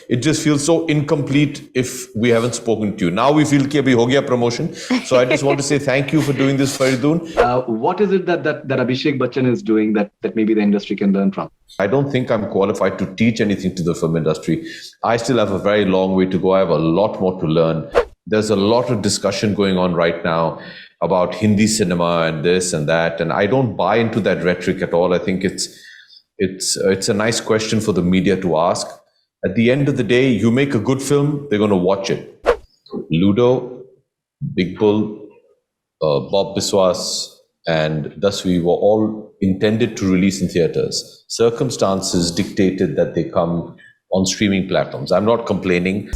it just feels so incomplete if we haven't spoken to you. Now we feel कि अभी हो गया promotion. So I just want to say thank you for doing this, Faridoon. What is it that Abhishek Bachchan is doing that maybe the industry can learn from? I don't think I'm qualified to teach anything to the film industry. I still have a very long way to go. I have a lot more to learn. There's a lot of discussion going on right now about Hindi cinema and this and that, and I don't buy into that rhetoric at all. I think it's a nice question for the media to ask. At the end of the day, you make a good film, they're going to watch it. Ludo, Big Bull, Bob Biswas, and Dasvi were all intended to release in theaters. Circumstances dictated that they come on streaming platforms. I'm not complaining.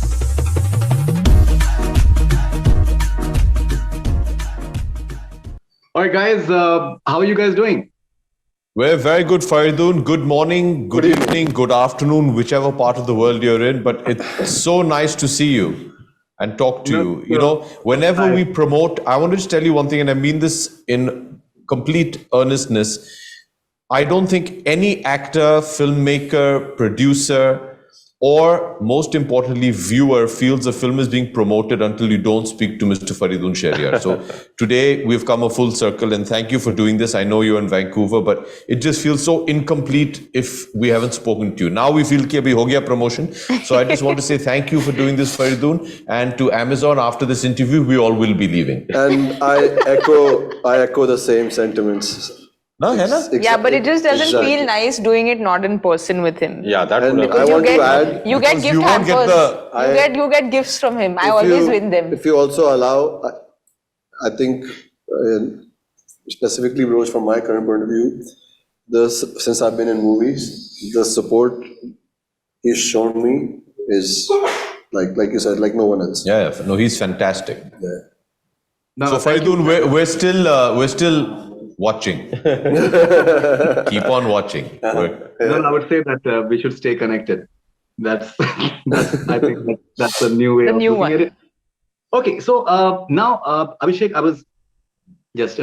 All right, guys, how are you guys doing? We're very good, Faridoon. Good morning, good evening, good afternoon, whichever part of the world you're in. But it's so nice to see you and talk to you. You know, whenever we promote, I want to just tell you one thing, and I mean this in complete earnestness. I don't think any actor, filmmaker, producer, or most importantly, viewer feels a film is being promoted until you don't speak to Mr. Faridoon Shahryar. So today we've come a full circle, and thank you for doing this. I know you're in Vancouver, but it just feels so incomplete if we haven't spoken to you. Now we feel कि अभी हो गया promotion. So I just want to say thank you for doing this, Faridoon, and to Amazon. After this interview, we all will be leaving. And I echo the same sentiments. No, है ना? Yeah, but it just doesn't feel nice doing it not in person with him. Yeah, that And would I want to add, you get gift hampers. You get gifts from him. I always win them. If you also allow, I think specifically, Rose, from my current point of view, since I've been in movies, the support he's shown me is like you said, like no one else. Yeah, no, he's fantastic. Yeah. No, So Faridoon, we're still watching. Keep on watching. No, I would say that we should stay connected. That's I think that's a new way of looking at it. Okay, so now Abhishek, I was just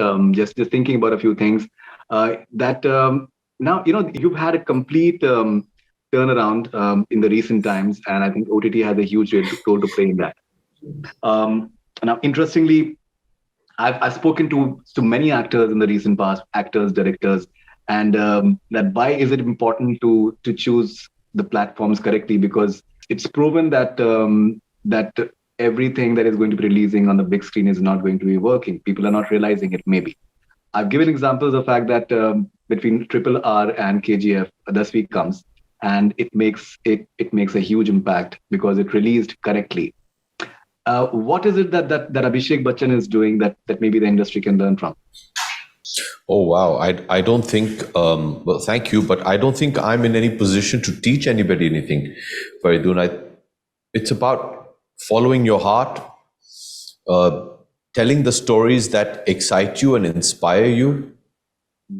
thinking about a few things that now you've had a complete turnaround in the recent times, and I think OTT has a huge role to play in that. Now, interestingly, I've spoken to many actors in the recent past, actors, directors, and that why is it important to choose the platforms correctly? Because it's proven that that everything that is going to be releasing on the big screen is not going to be working. People are not realizing it. Maybe I've given examples of the fact that between RRR and KGF, Dasvi comes, and it makes a huge impact because it released correctly. What is it that Abhishek Bachchan is doing that maybe the industry can learn from? Oh, wow. I don't think, well, thank you, but I don't think I'm in any position to teach anybody anything, Faridoon. It's about following your heart, telling the stories that excite you and inspire you,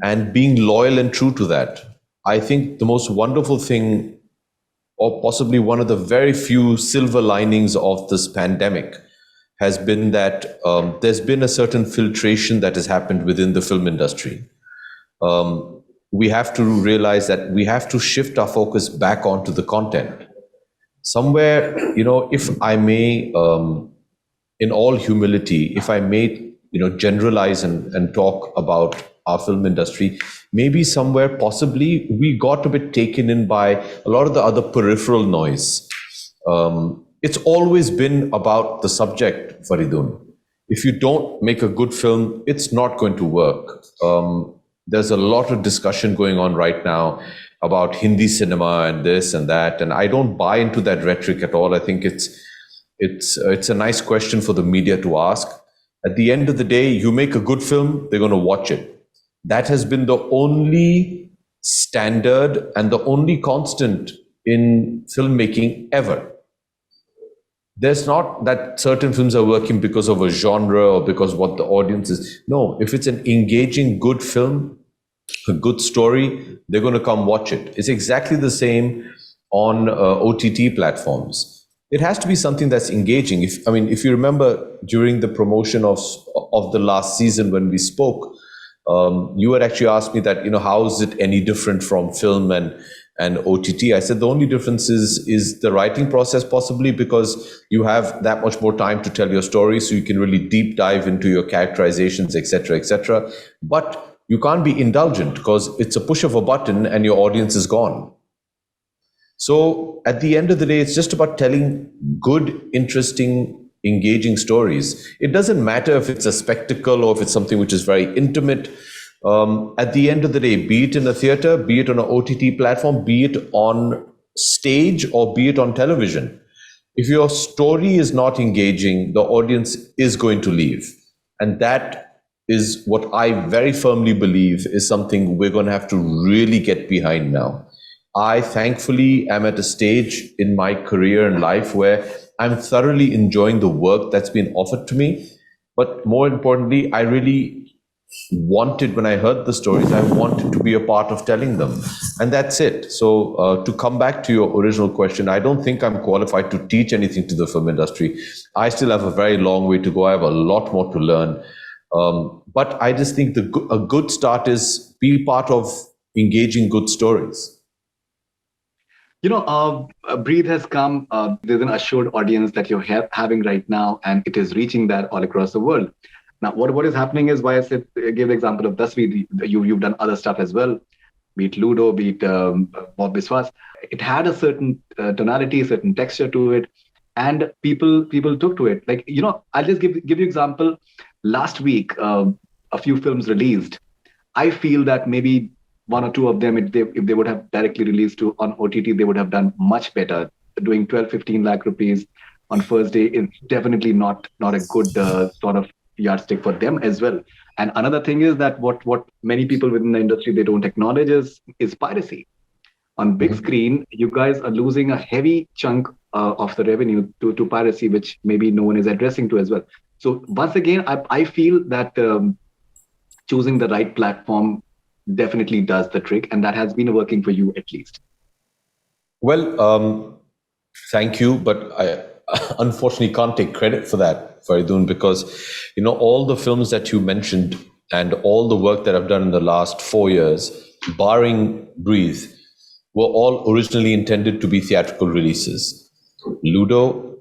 and being loyal and true to that. I think the most wonderful thing, or possibly one of the very few silver linings of this pandemic, has been that there's been a certain filtration that has happened within the film industry. We have to realize that we have to shift our focus back onto the content. Somewhere, if I may, in all humility, if I may, generalize and talk about our film industry, maybe somewhere possibly we got a bit taken in by a lot of the other peripheral noise. It's always been about the subject, Faridoon. If you don't make a good film, it's not going to work. There's a lot of discussion going on right now about Hindi cinema and this and that, and I don't buy into that rhetoric at all. I think it's a nice question for the media to ask. At the end of the day, you make a good film, they're going to watch it. That has been the only standard and the only constant in filmmaking ever. There's not that certain films are working because of a genre or because what the audience is. No, if it's an engaging, good film, a good story, they're going to come watch it. It's exactly the same on OTT platforms. It has to be something that's engaging. If you remember during the promotion of the last season when we spoke, you had actually asked me that, how is it any different from film? And and OTT. I said the only difference is the writing process, possibly because you have that much more time to tell your story, so you can really deep dive into your characterizations, etc., etc. But you can't be indulgent because it's a push of a button and your audience is gone. So at the end of the day, it's just about telling good, interesting, engaging stories. It doesn't matter if it's a spectacle or if it's something which is very intimate. At the end of the day, be it in a theater, be it on an OTT platform, be it on stage, or be it on television, if your story is not engaging, the audience is going to leave. And that is what I very firmly believe is something we're going to have to really get behind now. I thankfully am at a stage in my career and life where I'm thoroughly enjoying the work that's been offered to me. But more importantly, I really wanted, when I heard the stories, I wanted to be a part of telling them. And that's it. So to come back to your original question, I don't think I'm qualified to teach anything to the film industry. I still have a very long way to go. I have a lot more to learn. But I just think a good start is be part of engaging good stories. Breathe has come. There's an assured audience that you're having right now, and it is reaching that all across the world. Now, what is happening is why I said, gave the example of Dasvi. You've done other stuff as well, be it Ludo, be it Bob Biswas. It had a certain tonality, a certain texture to it, and people took to it. Like, I'll just give you example. Last week, a few films released. I feel that maybe one or two of them, if they would have directly released on OTT, they would have done much better. Doing 12-15 lakh rupees on first day is definitely not a good sort of yardstick for them as well. And another thing is that what many people within the industry, they don't acknowledge is piracy. On big screen, you guys are losing a heavy chunk of the revenue to piracy, which maybe no one is addressing to as well. So once again, I feel that choosing the right platform definitely does the trick, and that has been working for you at least. Well, thank you, but I unfortunately can't take credit for that, Faridoon, because all the films that you mentioned and all the work that I've done in the last 4 years, barring Breathe, were all originally intended to be theatrical releases. Ludo,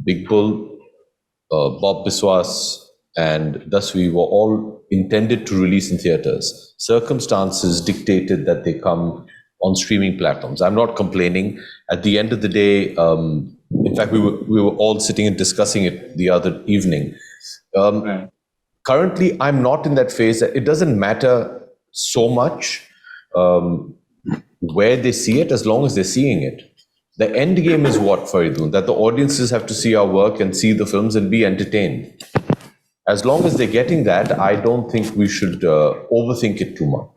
Big Bull, Bob Biswas, and Dasvi were all intended to release in theaters. Circumstances dictated that they come on streaming platforms. I'm not complaining. At the end of the day, in fact, we were all sitting and discussing it the other evening. Right. Currently, I'm not in that phase. It doesn't matter so much where they see it, as long as they're seeing it. The end game is what, Faridoon? That the audiences have to see our work and see the films and be entertained. As long as they're getting that, I don't think we should overthink it too much.